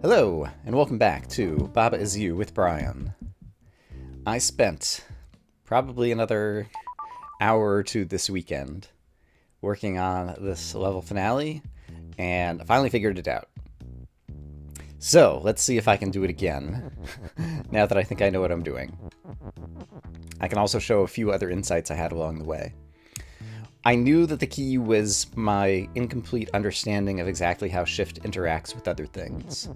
Hello, and welcome back to Baba Is You with Brian. I spent probably another hour or two this weekend working on this level finale, and I finally figured it out. So, let's see if I can do it again, now that I think I know what I'm doing. I can also show a few other insights I had along the way. I knew that the key was my incomplete understanding of exactly how shift interacts with other things.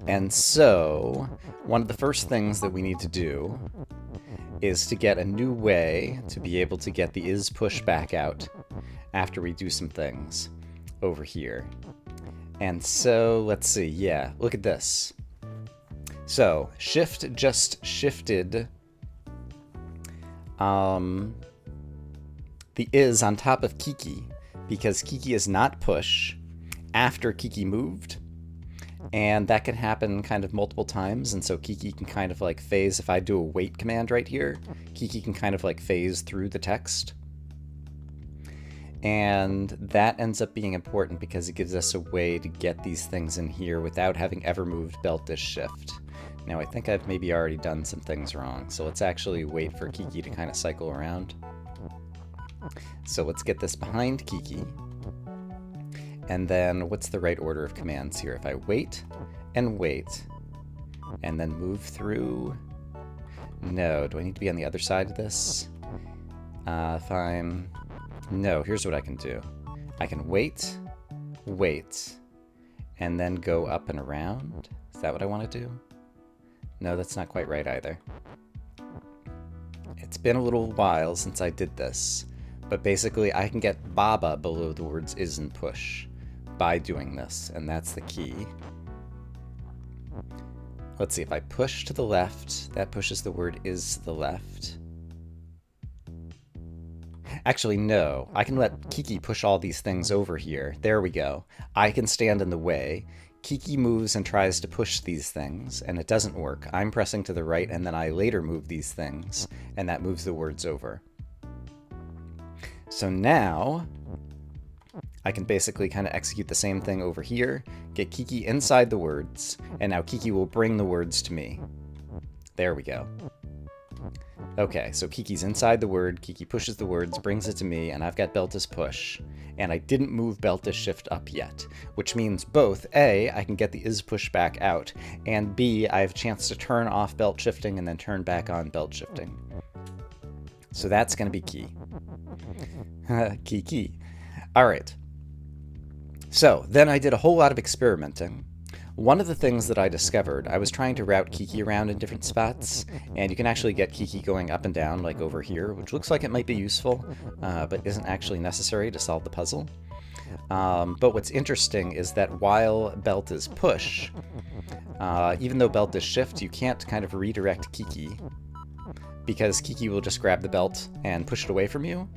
And so, one of the first things that we need to do is to get a new way to be able to get the is push back out after we do some things over here. And so, let's see, yeah, look at this. So, shift just shifted the is on top of Kiki, because Kiki is not push after Kiki moved. And that can happen kind of multiple times, and so Kiki can kind of like phase. If I do a wait command right here, Kiki can kind of like phase through the text. And that ends up being important because it gives us a way to get these things in here without having ever moved belt this shift. Now I think I've maybe already done some things wrong, so let's actually wait for Kiki to kind of cycle around. So let's get this behind Kiki. And then what's the right order of commands here? If I wait, and then move through. No, do I need to be on the other side of this? No, here's what I can do. I can wait, and then go up and around. Is that what I want to do? No, that's not quite right either. It's been a little while since I did this, but basically I can get Baba below the words is and push by doing this, and that's the key. Let's see, if I push to the left, that pushes the word is to the left. Actually, no. I can let Kiki push all these things over here. There we go. I can stand in the way. Kiki moves and tries to push these things, and it doesn't work. I'm pressing to the right, and then I later move these things, and that moves the words over. So now I can basically kind of execute the same thing over here, get Kiki inside the words, and now Kiki will bring the words to me. There we go. Okay, so Kiki's inside the word, Kiki pushes the words, brings it to me, and I've got belt as push, and I didn't move belt as shift up yet, which means both, A, I can get the is push back out, and B, I have a chance to turn off belt shifting and then turn back on belt shifting. So that's going to be key. Key. All right. So then I did a whole lot of experimenting. One of the things that I discovered, I was trying to route Kiki around in different spots, and you can actually get Kiki going up and down like over here, which looks like it might be useful, but isn't actually necessary to solve the puzzle. But what's interesting is that while belt is push, even though belt is shift, you can't kind of redirect Kiki, because Kiki will just grab the belt and push it away from you.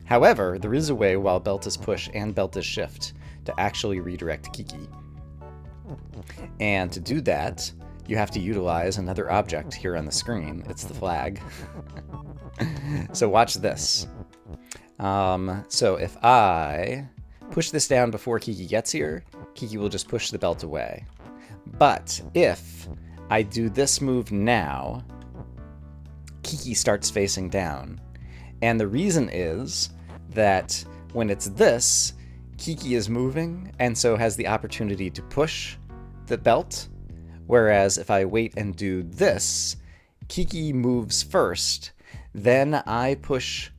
However, there is a way while belt is push and belt is shift to actually redirect Kiki. And to do that, you have to utilize another object here on the screen. It's the flag. So watch this. So if I push this down before Kiki gets here, Kiki will just push the belt away. But if I do this move now, Kiki starts facing down. And the reason is that when it's this, Kiki is moving and so has the opportunity to push the belt, whereas if I wait and do this, Kiki moves first, then I push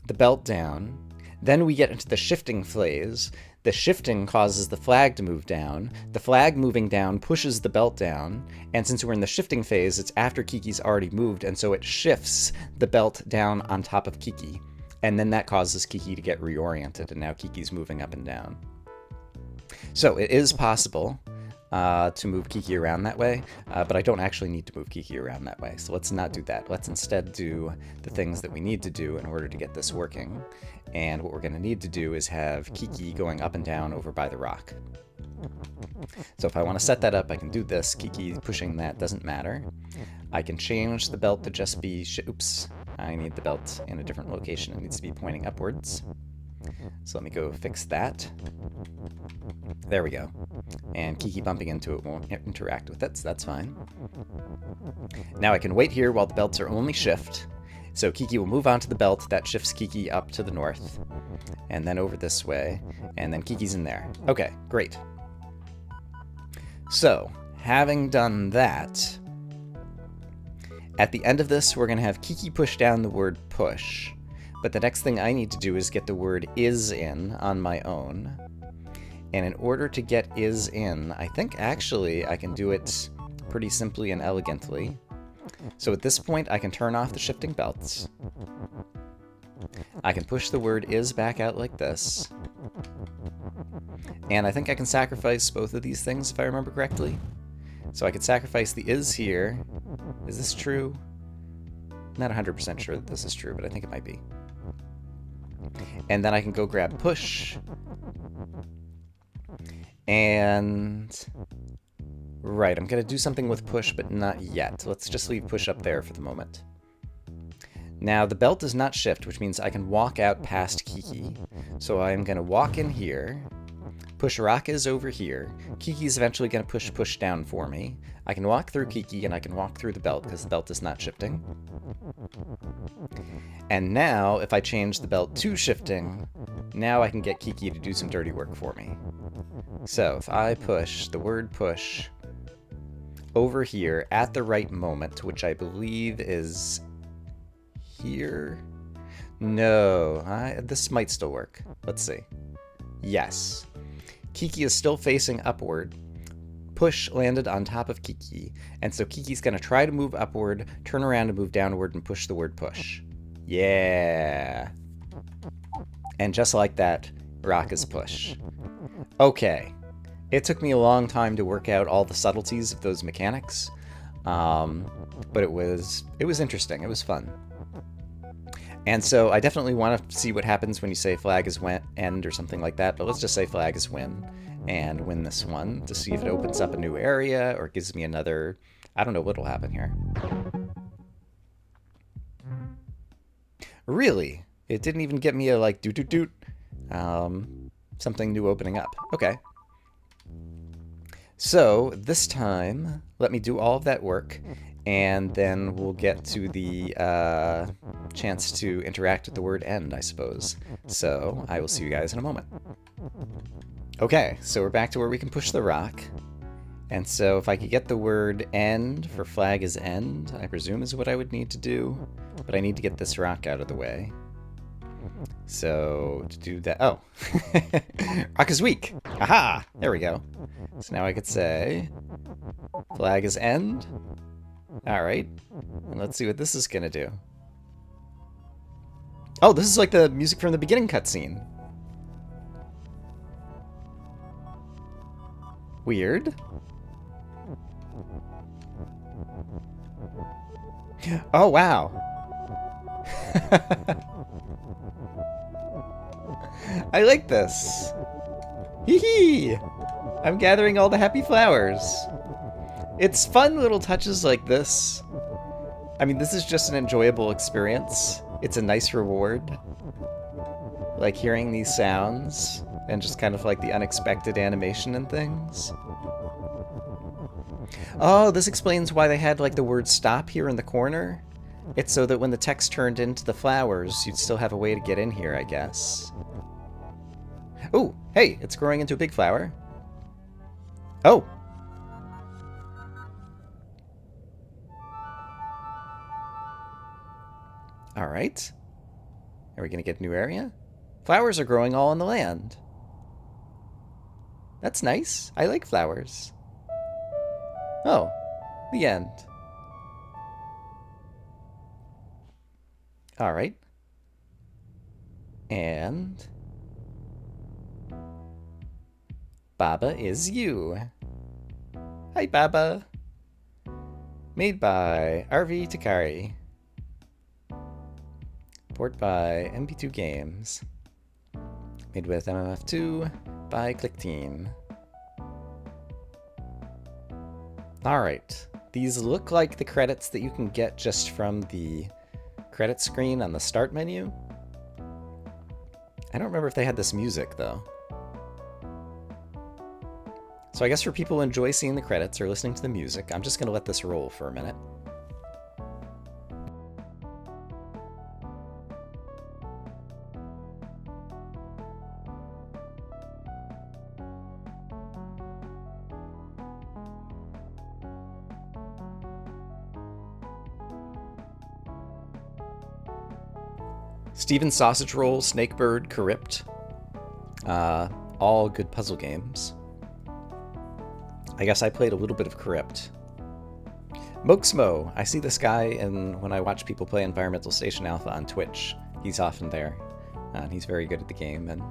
the belt down, then we get into the shifting phase. The shifting causes the flag to move down, the flag moving down pushes the belt down, and since we're in the shifting phase, it's after Kiki's already moved, and so it shifts the belt down on top of Kiki. And then that causes Kiki to get reoriented, and now Kiki's moving up and down. So it is possible to move Kiki around that way, but I don't actually need to move Kiki around that way, so let's not do that. Let's instead do the things that we need to do in order to get this working. And what we're going to need to do is have Kiki going up and down over by the rock. So if I want to set that up, I can do this. Kiki pushing that doesn't matter. I can change the belt to just be... Oops. I need the belt in a different location. It needs to be pointing upwards. So let me go fix that. There we go. And Kiki bumping into it won't interact with it, so that's fine. Now I can wait here while the belts are only shift. So Kiki will move onto the belt. That shifts Kiki up to the north. And then over this way. And then Kiki's in there. Okay, great. So, having done that, at the end of this, we're going to have Kiki push down the word push. But the next thing I need to do is get the word is in on my own. And in order to get is in, I think actually I can do it pretty simply and elegantly. So at this point, I can turn off the shifting belts. I can push the word is back out like this. And I think I can sacrifice both of these things if I remember correctly. So I could sacrifice the is here. Is this true? Not 100% sure that this is true, but I think it might be. And then I can go grab push. And right, I'm going to do something with push, but not yet. Let's just leave push up there for the moment. Now, the belt does not shift, which means I can walk out past Kiki. So I'm going to walk in here. Push rock is over here. Kiki's eventually going to push down for me. I can walk through Kiki, and I can walk through the belt, because the belt is not shifting. And now, if I change the belt to shifting, now I can get Kiki to do some dirty work for me. So, if I push the word push over here at the right moment, which I believe is here. No, this might still work. Let's see. Yes. Kiki is still facing upward. Push landed on top of Kiki, and so Kiki's going to try to move upward, turn around and move downward, and push the word push. Yeah. And just like that, rock is push. Okay. It took me a long time to work out all the subtleties of those mechanics, but it was interesting. It was fun. And so I definitely want to see what happens when you say flag is end or something like that, but let's just say flag is win and win this one to see if it opens up a new area or gives me another... I don't know what'll happen here. Really? It didn't even get me a, like, doot-doot-doot. Something new opening up. Okay. So, this time, let me do all of that work, and then we'll get to the chance to interact with the word end, I suppose. So, I will see you guys in a moment. Okay, so we're back to where we can push the rock. And so if I could get the word end for flag is end, I presume is what I would need to do. But I need to get this rock out of the way. So, to do that... Oh! Rock is weak! Aha! There we go. So now I could say... Flag is end. Alright. And let's see what this is gonna do. Oh, this is like the music from the beginning cutscene. Weird. Oh, wow. I like this. Hee hee! I'm gathering all the happy flowers. It's fun little touches like this. I mean, this is just an enjoyable experience. It's a nice reward. Like hearing these sounds and just kind of like the unexpected animation and things. Oh, this explains why they had like the word stop here in the corner. It's so that when the text turned into the flowers, you'd still have a way to get in here, I guess. Oh, hey, it's growing into a big flower. Oh. All right. Are we going to get a new area? Flowers are growing all on the land. That's nice. I like flowers. Oh, the end. All right. And Baba is you. Hi, Baba. Made by RV Takari. Port by MP2 Games. Made with MMF2 by ClickTeam. Alright, these look like the credits that you can get just from the credit screen on the start menu. I don't remember if they had this music, though. So I guess for people who enjoy seeing the credits or listening to the music, I'm just going to let this roll for a minute. Steven's Sausage Roll, Snakebird, Crypt. All good puzzle games. I guess I played a little bit of Crypt. Moxmo. I see this guy when I watch people play Environmental Station Alpha on Twitch. He's often there. And he's very good at the game and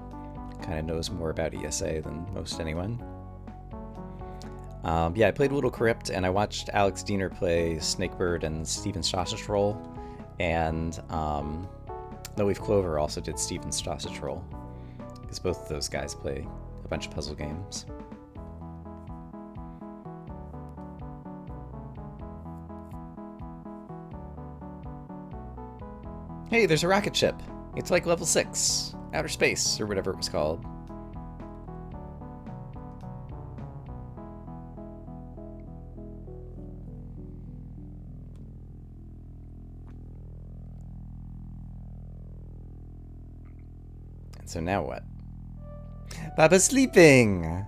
kind of knows more about ESA than most anyone. Yeah, I played a little Crypt, and I watched Alex Diener play Snakebird and Steven's Sausage Roll. And No Leaf Clover also did Steven's Sausage Roll, because both of those guys play a bunch of puzzle games. Hey, there's a rocket ship. It's like level 6, outer space, or whatever it was called. And so now what? Baba's sleeping!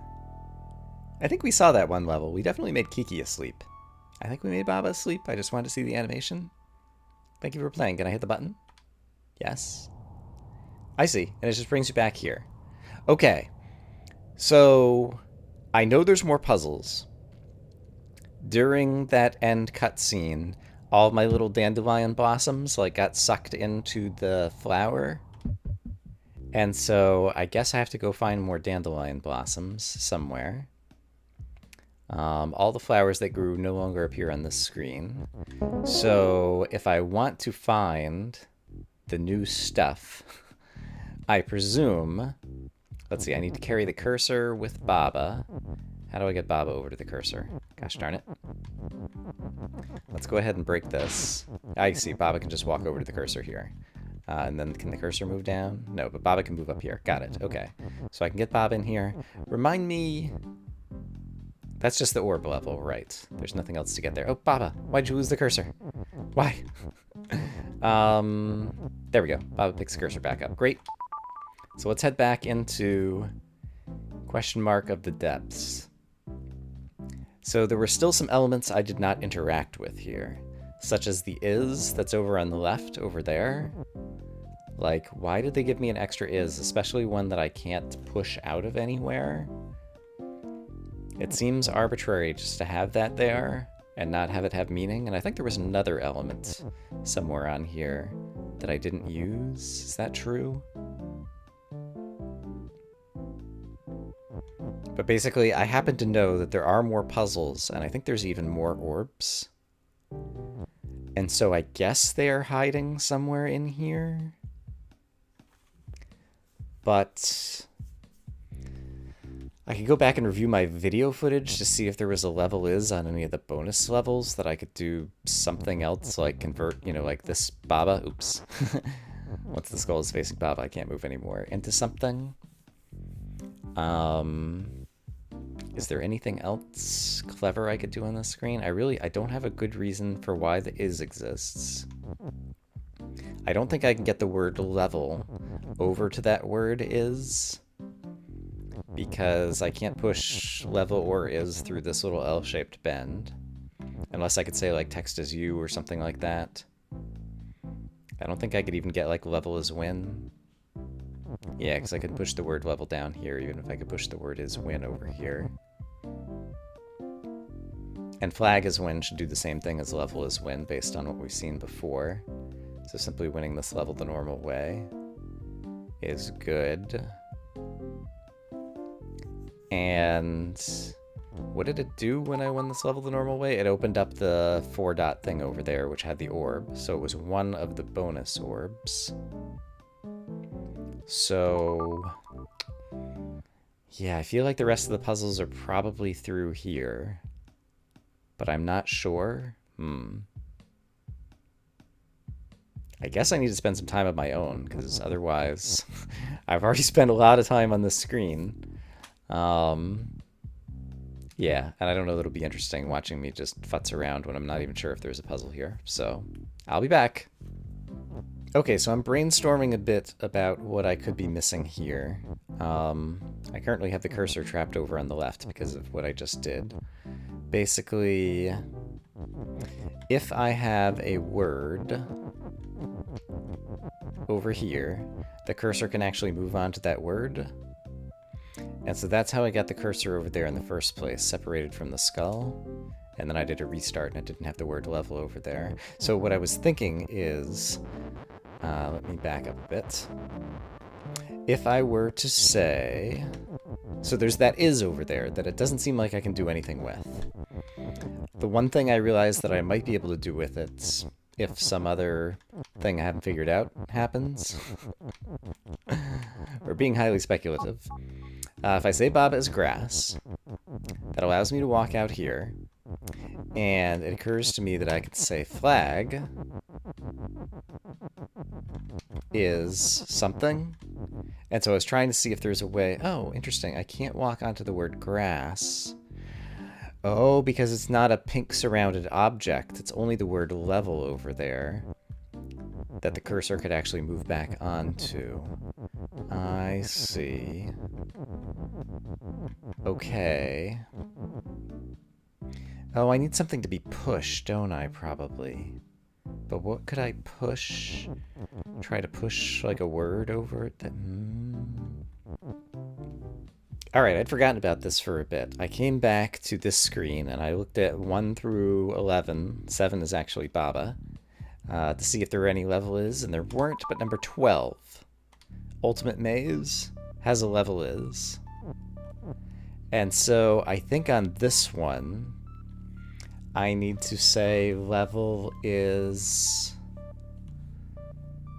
I think we saw that one level. We definitely made Kiki asleep. I think we made Baba asleep. I just wanted to see the animation. Thank you for playing. Can I hit the button? Yes. I see. And it just brings you back here. Okay. So, I know there's more puzzles. During that end cutscene, all of my little dandelion blossoms got sucked into the flower. And so, I guess I have to go find more dandelion blossoms somewhere. All the flowers that grew no longer appear on this screen. So, if I want to find the new stuff, I presume, let's see, I need to carry the cursor with Baba. How do I get Baba over to the cursor? Gosh darn it. Let's go ahead and break this. I see, Baba can just walk over to the cursor here. And then can the cursor move down? No, but Baba can move up here. Got it, okay. So I can get Baba in here. Remind me, that's just the orb level, right? There's nothing else to get there. Oh, Baba, why'd you lose the cursor? Why? There we go. Baba picks the cursor back up. Great. So let's head back into question mark of the depths. So there were still some elements I did not interact with here, such as the is that's over on the left over there. Why did they give me an extra is, especially one that I can't push out of anywhere? It seems arbitrary just to have that there and not have it have meaning. And I think there was another element somewhere on here that I didn't use. Is that true? But basically, I happen to know that there are more puzzles, and I think there's even more orbs. And so I guess they are hiding somewhere in here. But I could go back and review my video footage to see if there was a level is on any of the bonus levels that I could do something else, like convert, like this Baba, oops. Once the skull is facing Baba, I can't move anymore, into something. Is there anything else clever I could do on the screen? I don't have a good reason for why the is exists. I don't think I can get the word level over to that word is, because I can't push level or is through this little L-shaped bend. Unless I could say text as you or something like that. I don't think I could even get level is win. Yeah, because I could push the word level down here, even if I could push the word is win over here. And flag is win should do the same thing as level is win based on what we've seen before. So simply winning this level the normal way is good. And what did it do when I won this level the normal way? It opened up the 4-dot thing over there, which had the orb. So it was one of the bonus orbs. So yeah, I feel like the rest of the puzzles are probably through here, but I'm not sure. I guess I need to spend some time on my own, because otherwise I've already spent a lot of time on this screen. Yeah, and I don't know that it'll be interesting watching me just futz around when I'm not even sure if there's a puzzle here. So I'll be back. Okay, so I'm brainstorming a bit about what I could be missing here. I currently have the cursor trapped over on the left because of what I just did. Basically, if I have a word over here, the cursor can actually move on to that word. And so that's how I got the cursor over there in the first place, separated from the skull. And then I did a restart and I didn't have the word level over there. So what I was thinking is, let me back up a bit. If I were to say, so there's that is over there that it doesn't seem like I can do anything with. The one thing I realized that I might be able to do with it, if some other thing I haven't figured out happens, or being highly speculative, if I say Baba is grass, that allows me to walk out here, and it occurs to me that I could say flag is something. And so I was trying to see if there's a way, oh, interesting, I can't walk onto the word grass. Oh, because it's not a pink surrounded object, it's only the word level over there that the cursor could actually move back onto. I see. Okay. Oh, I need something to be pushed, don't I, probably? But what could I push? Try to push, like, a word over it? Alright, I'd forgotten about this for a bit. I came back to this screen, and I looked at 1 through 11. 7 is actually Baba. To see if there were any level is, and there weren't, but number 12, Ultimate Maze, has a level is. And so I think on this one, I need to say level is...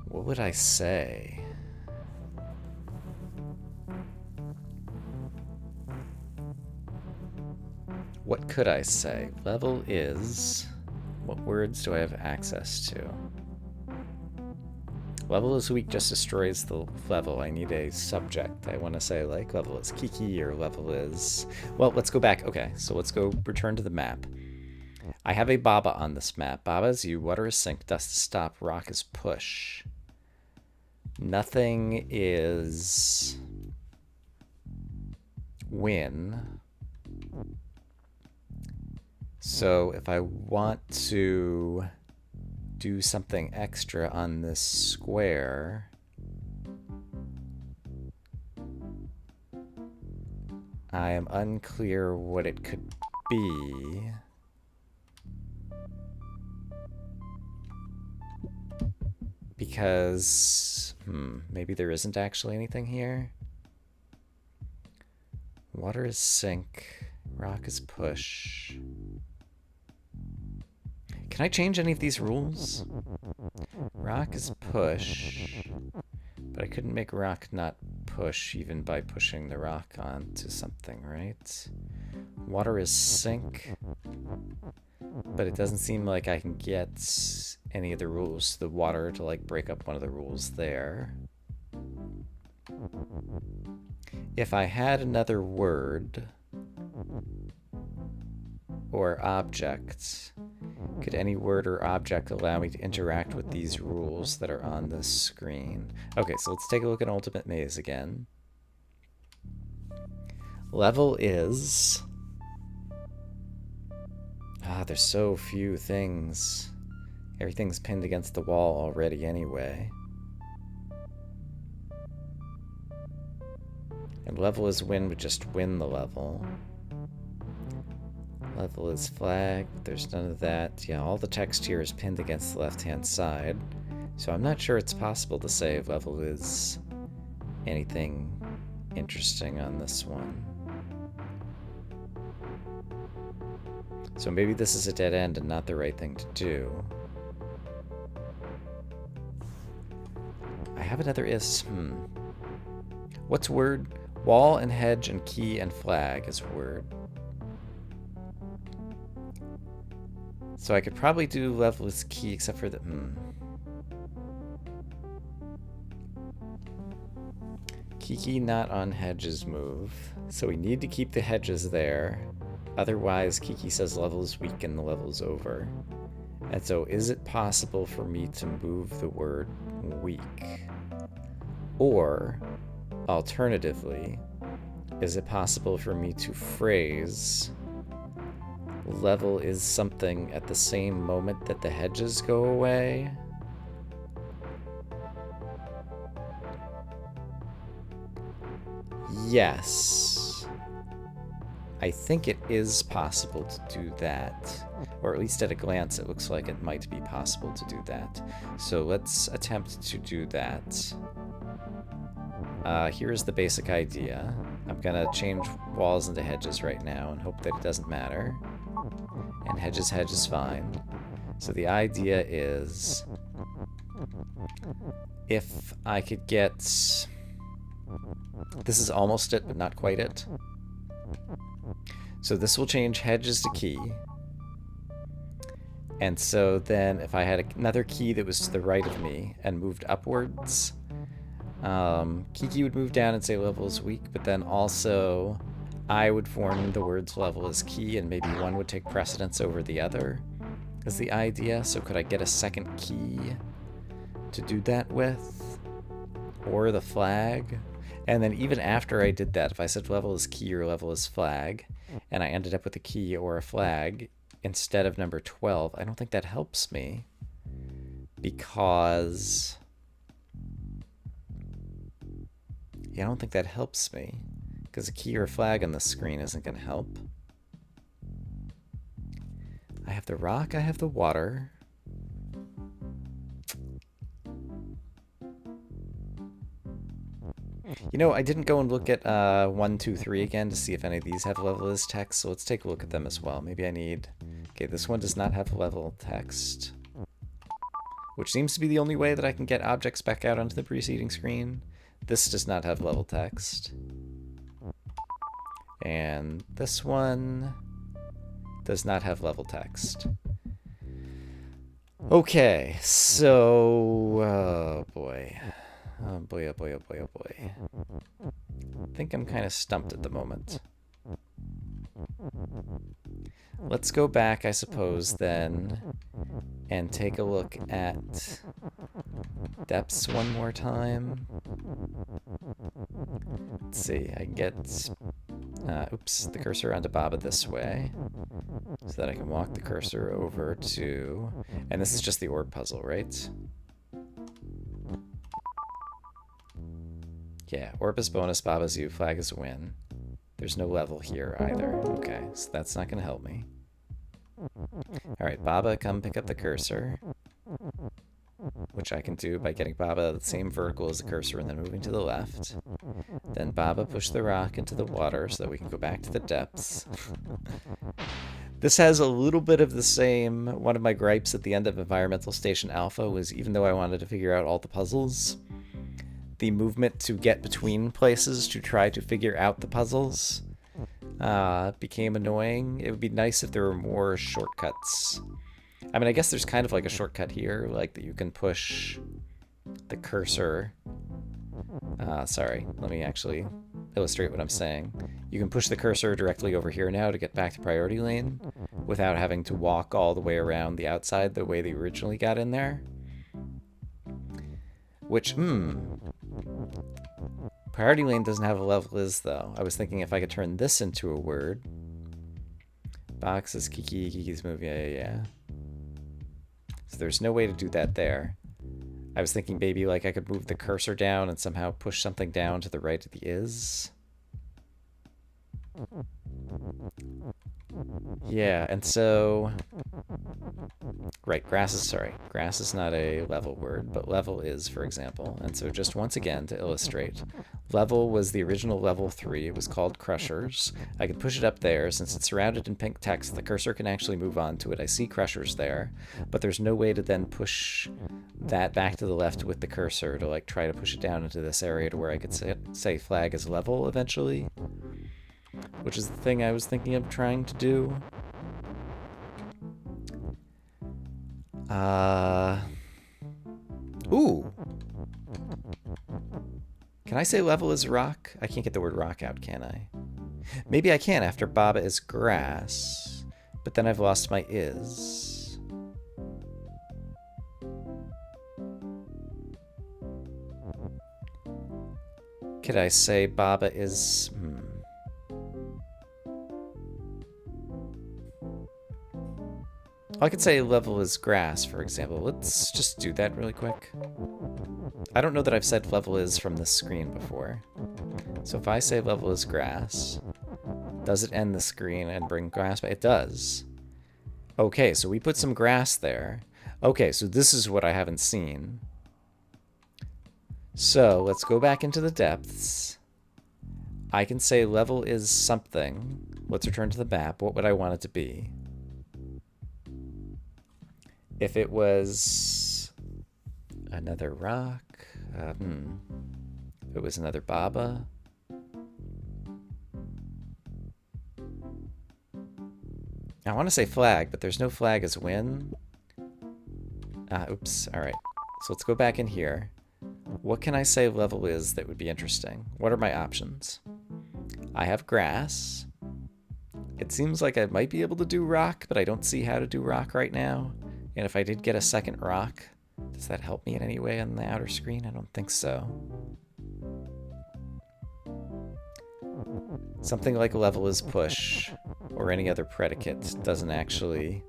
What would I say? What could I say? Level is... What words do I have access to? Level is weak just destroys the level. I need a subject. I want to say, like, level is Kiki or level is... Well, let's go back. Okay, so let's go return to the map. I have a Baba on this map. Baba is you, water is sink, dust is stop, rock is push. Nothing is win. So if I want to do something extra on this square, I am unclear what it could be. Because, maybe there isn't actually anything here. Water is sink, rock is push. Can I change any of these rules? Rock is push, but I couldn't make rock not push even by pushing the rock onto something, right? Water is sink, but it doesn't seem like I can get any of the rules, the water, to like break up one of the rules there. If I had another word or object, could any word or object allow me to interact with these rules that are on this screen? Okay, so let's take a look at Ultimate Maze again. Level is... there's so few things. Everything's pinned against the wall already anyway. And level is win would just win the level. Level is flag, but there's none of that. Yeah, all the text here is pinned against the left-hand side. So I'm not sure it's possible to say if level is anything interesting on this one. So maybe this is a dead end and not the right thing to do. I have another is, What's word? Wall and hedge and key and flag is word. So I could probably do level is key except for the, Kiki not on hedges move. So we need to keep the hedges there. Otherwise, Kiki says level is weak and the level's over. And so is it possible for me to move the word weak? Or, alternatively, is it possible for me to phrase level is something at the same moment that the hedges go away? Yes. I think it is possible to do that. Or at least at a glance, it looks like it might be possible to do that. So let's attempt to do that. Here's the basic idea. I'm gonna change walls into hedges right now and hope that it doesn't matter. And hedge is fine. So the idea is if I could get... This is almost it, but not quite it. So this will change hedges to key. And so then if I had another key that was to the right of me and moved upwards, Kiki would move down and say level is weak, but then also I would form the words level as key, and maybe one would take precedence over the other, is the idea. So could I get a second key to do that with? Or the flag? And then even after I did that, if I said level is key or level is flag, and I ended up with a key or a flag instead of number 12, I don't think that helps me, because... Yeah, I don't think that helps me, because a key or a flag on the screen isn't going to help. I have the rock, I have the water. You know, I didn't go and look at 1, 2, 3 again to see if any of these have level as text, so let's take a look at them as well. Maybe I need... Okay, this one does not have level text, which seems to be the only way that I can get objects back out onto the preceding screen. This does not have level text. And this one does not have level text. Okay, so... Oh boy. Oh boy, oh boy, oh boy, oh boy. I think I'm kind of stumped at the moment. Let's go back, I suppose, then, and take a look at depths one more time. Let's see, I can get, oops, the cursor onto Baba this way, so that I can walk the cursor over to, and this is just the orb puzzle, right? Yeah, orb is bonus, Baba's U, flag is win. There's no level here either. Okay, so that's not going to help me. Alright, Baba, come pick up the cursor, which I can do by getting Baba the same vertical as the cursor and then moving to the left. Then Baba, push the rock into the water so that we can go back to the depths. This has a little bit of the same... One of my gripes at the end of Environmental Station Alpha was, even though I wanted to figure out all the puzzles, the movement to get between places to try to figure out the puzzles became annoying. It would be nice if there were more shortcuts. I mean, I guess there's kind of like a shortcut here, like that you can push the cursor. Sorry, let me actually illustrate what I'm saying. You can push the cursor directly over here now to get back to priority lane without having to walk all the way around the outside the way they originally got in there. Which, priority lane doesn't have a level is, though. I was thinking if I could turn this into a word. Box is Kiki, Kiki's move, yeah. So there's no way to do that there. I was thinking maybe like I could move the cursor down and somehow push something down to the right of the is. Yeah, and so... Right, grass is not a level word, but level is, for example. And so just once again, to illustrate, level was the original level 3. It was called Crushers. I could push it up there. Since it's surrounded in pink text, the cursor can actually move on to it. I see Crushers there, but there's no way to then push that back to the left with the cursor to like try to push it down into this area to where I could say flag is level eventually, which is the thing I was thinking of trying to do. Ooh. Can Can I say level is rock? I can't get the word rock out, can I? Maybe I can after Baba is grass, but then I've lost my is. Could I say Baba is... I could say level is grass, for example. Let's just do that really quick. I don't know that I've said level is from this screen before. So if I say level is grass, does it end the screen and bring grass back? It does. Okay, so we put some grass there. Okay, so this is what I haven't seen. So let's go back into the depths. I can say level is something. Let's return to the map. What would I want it to be? If it was another rock, if it was another Baba. I want to say flag, but there's no flag as win. Oops, all right. So let's go back in here. What can I say level is that would be interesting? What are my options? I have grass. It seems like I might be able to do rock, but I don't see how to do rock right now. And if I did get a second rock, does that help me in any way on the outer screen? I don't think so. Something like level is push or any other predicate doesn't actually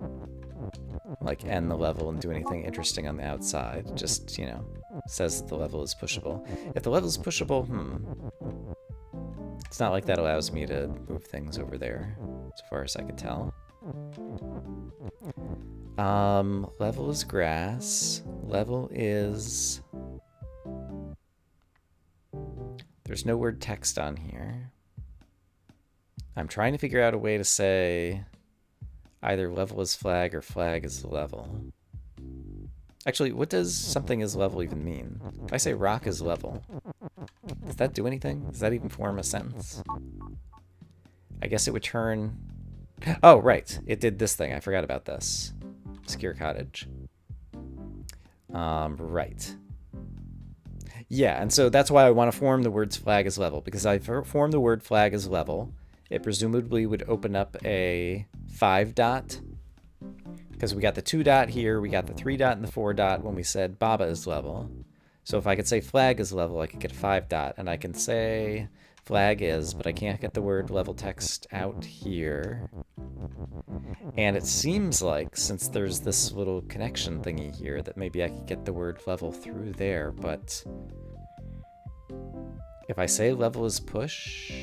like end the level and do anything interesting on the outside. Just, you know, says that the level is pushable. If the level is pushable, it's not like that allows me to move things over there, as far as I can tell. Level is grass. Level is... There's no word text on here. I'm trying to figure out a way to say either level is flag or flag is level. Actually, what does something is level even mean? If I say rock is level, does that do anything? Does that even form a sentence? I guess it would turn... Oh, right. It did this thing. I forgot about this. Secure cottage. Right. Yeah, and so that's why I want to form the words flag as level, because I form the word flag as level. It presumably would open up a 5 dot, because we got the 2 dot here, we got the 3 dot and the 4 dot when we said Baba is level. So if I could say flag is level, I could get a 5 dot, and I can say flag is, but I can't get the word level text out here. And it seems like, since there's this little connection thingy here, that maybe I could get the word level through there, but if I say level is push...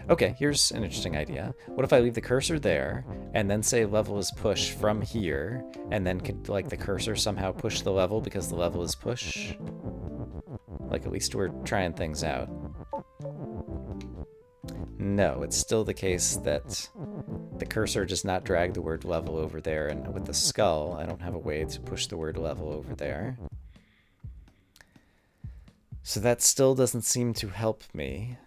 Okay, here's an interesting idea. What if I leave the cursor there, and then say level is push from here, and then could, like, the cursor somehow push the level because the level is push? Like, at least we're trying things out. No, it's still the case that the cursor does not drag the word level over there, and with the skull, I don't have a way to push the word level over there. So that still doesn't seem to help me.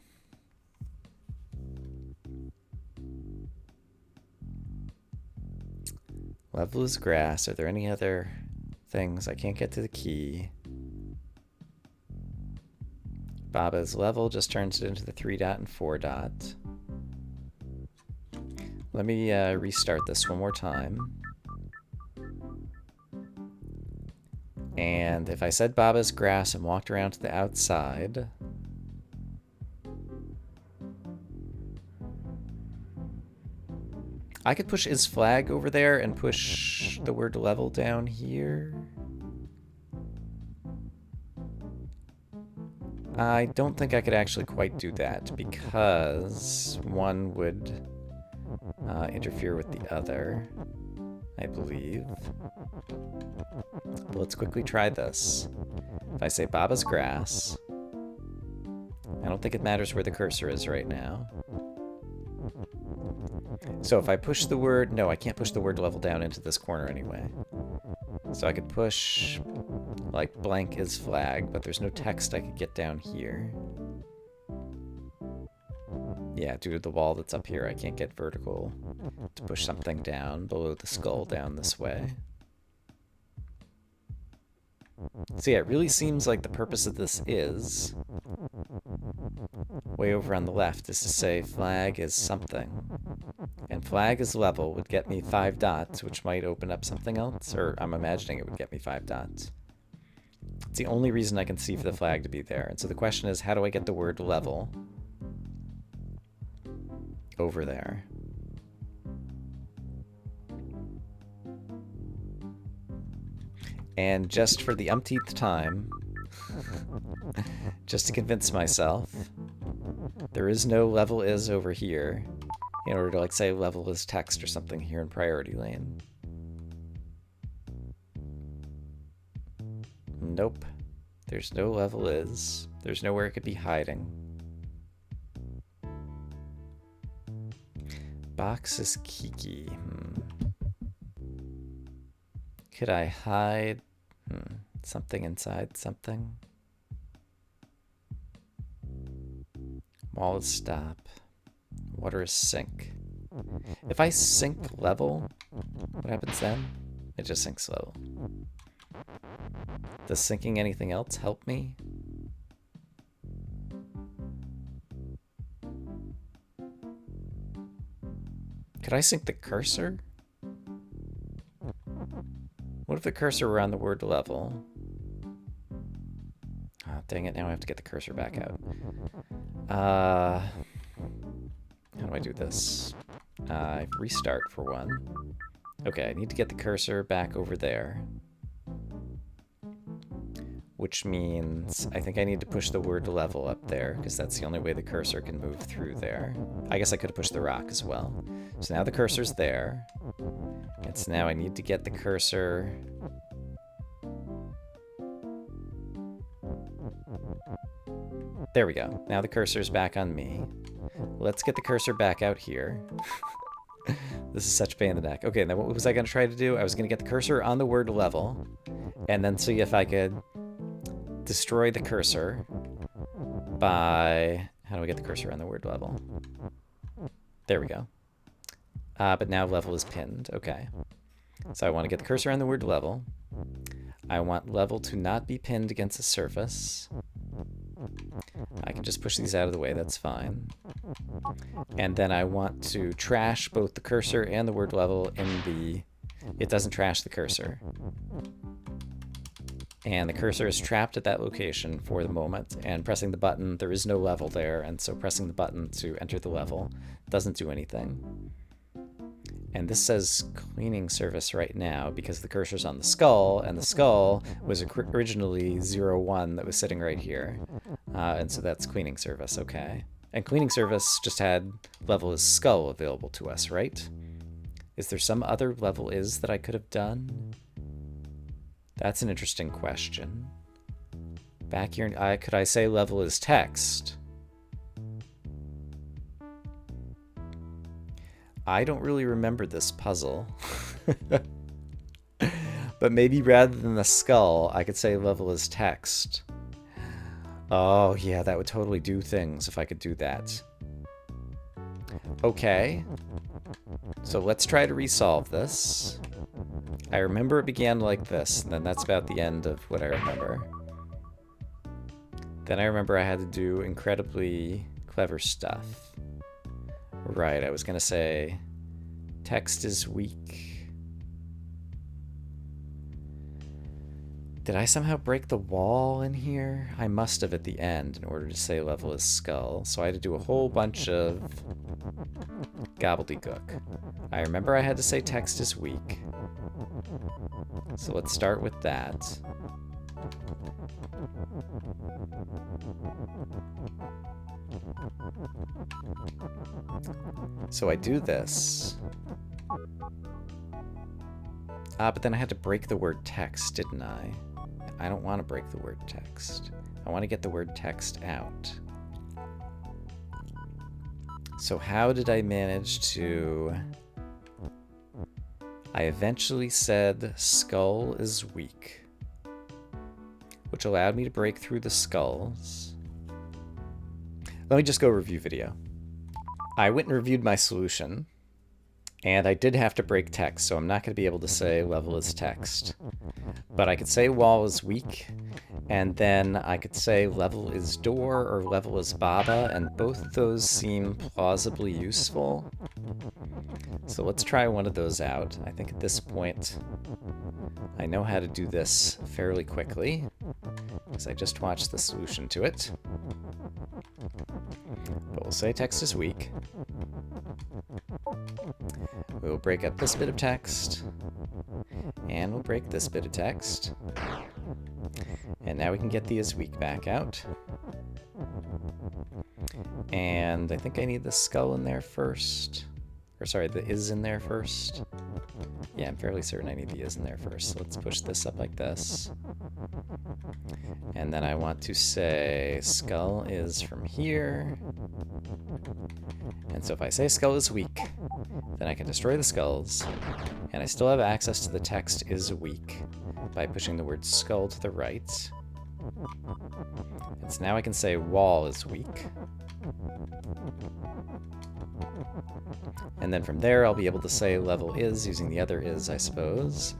Level is grass. Are there any other things? I can't get to the key. Baba's level just turns it into the 3 dot and 4 dot. Let me restart this one more time. And if I said Baba's grass and walked around to the outside... I could push is flag over there and push the word level down here. I don't think I could actually quite do that because one would interfere with the other, I believe. But let's quickly try this. If I say Baba's grass, I don't think it matters where the cursor is right now. So if I push the word... No, I can't push the word level down into this corner anyway. So I could push, like, blank is flag, but there's no text I could get down here. Yeah, due to the wall that's up here, I can't get vertical to push something down below the skull down this way. So yeah, it really seems like the purpose of this is way over on the left is to say flag is something. And flag is level would get me 5 dots, which might open up something else, or I'm imagining it would get me 5 dots. It's the only reason I can see for the flag to be there. And so the question is, how do I get the word level over there? And just for the umpteenth time, just to convince myself, there is no level is over here in order to, like, say level is text or something here in priority lane. Nope. There's no level is. There's nowhere it could be hiding. Box is Kiki. Could I hide something inside something? Wall is stop. Water is sink. If I sink level, what happens then? It just sinks level. Does sinking anything else help me? Could I sink the cursor? What if the cursor were on the word level? Oh, dang it, now I have to get the cursor back out. How do I do this? Restart for one. Okay, I need to get the cursor back over there. Which means I think I need to push the word level up there, because that's the only way the cursor can move through there. I guess I could have pushed the rock as well. So now the cursor's there. And so now I need to get the cursor... There we go. Now the cursor's back on me. Let's get the cursor back out here. This is such a pain in the neck. Okay, then what was I going to try to do? I was going to get the cursor on the word level, and then see if I could destroy the cursor by... How do I get the cursor on the word level? There we go. But now level is pinned. Okay. So I want to get the cursor on the word level. I want level to not be pinned against a surface. I can just push these out of the way, that's fine. And then I want to trash both the cursor and the word level in the... It doesn't trash the cursor. And the cursor is trapped at that location for the moment, and pressing the button, there is no level there, and so pressing the button to enter the level doesn't do anything. And this says cleaning service right now because the cursor's on the skull, and the skull was originally 01 that was sitting right here. And so that's cleaning service, okay. And cleaning service just had level is skull available to us, right? Is there some other level is that I could have done? That's an interesting question. Back here, could I say level is text? I don't really remember this puzzle. But maybe rather than the skull, I could say level is text. Oh, yeah, that would totally do things if I could do that. Okay. So let's try to resolve this. I remember it began like this, and then that's about the end of what I remember. Then I remember I had to do incredibly clever stuff. Right, I was gonna say text is weak. Did I somehow break the wall in here? I must have at the end in order to say level is skull. So I had to do a whole bunch of gobbledygook. I remember I had to say text is weak. So let's start with that. So I do this. But then I had to break the word text, didn't I? I don't want to break the word text. I want to get the word text out. So how did I manage to... I eventually said skull is weak, which allowed me to break through the skulls. Let me just go review video. I went and reviewed my solution, And I did have to break text, so I'm not going to be able to say level is text. But I could say wall is weak, and then I could say level is door or level is Baba, and both of those seem plausibly useful. So let's try one of those out. I think at this point I know how to do this fairly quickly, because I just watched the solution to it. But we'll say text is weak. We'll break up this bit of text, and we'll break this bit of text. And now we can get the is weak back out. And I think I need the skull in there first. Or sorry, the is in there first. Yeah, I'm fairly certain I need the is in there first. So let's push this up like this. And then I want to say skull is from here. And so if I say skull is weak, then I can destroy the skulls. And I still have access to the text is weak by pushing the word skull to the right. And so now I can say wall is weak. And then from there, I'll be able to say level is using the other is, I suppose.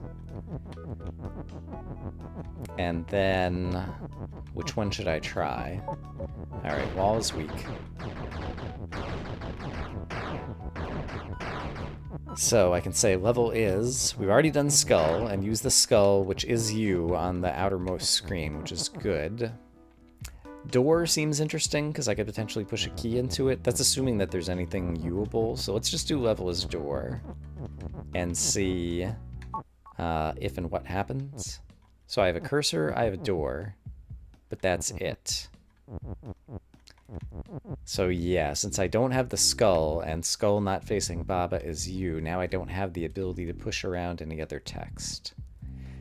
And then, which one should I try? Alright, wall is weak. So I can say level is, we've already done skull, and use the skull, which is you, on the outermost screen, which is good. Door seems interesting, because I could potentially push a key into it. That's assuming that there's anything viewable, so let's just do level as door, and see if and what happens. So I have a cursor, I have a door, but that's it. So yeah, since I don't have the skull, and skull not facing Baba is you, now I don't have the ability to push around any other text.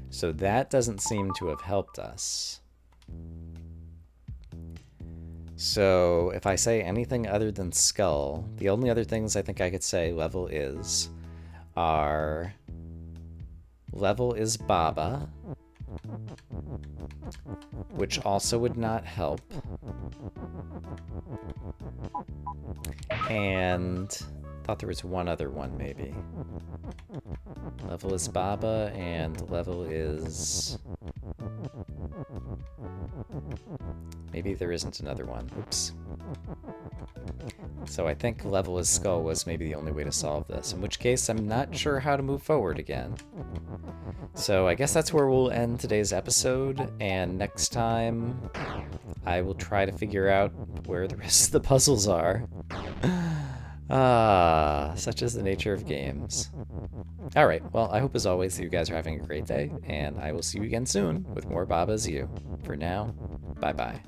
So that doesn't seem to have helped us. So if I say anything other than skull, the only other things I think I could say level is are level is Baba, which also would not help. And thought there was one other one maybe. Level is Baba and level is... Maybe there isn't another one. Oops. So I think level is skull was maybe the only way to solve this, in which case I'm not sure how to move forward again. So I guess that's where we'll end today's episode, and next time I will try to figure out where the rest of the puzzles are. Such is the nature of games. Alright, well, I hope as always that you guys are having a great day, and I will see you again soon with more Baba's You. For now, bye-bye.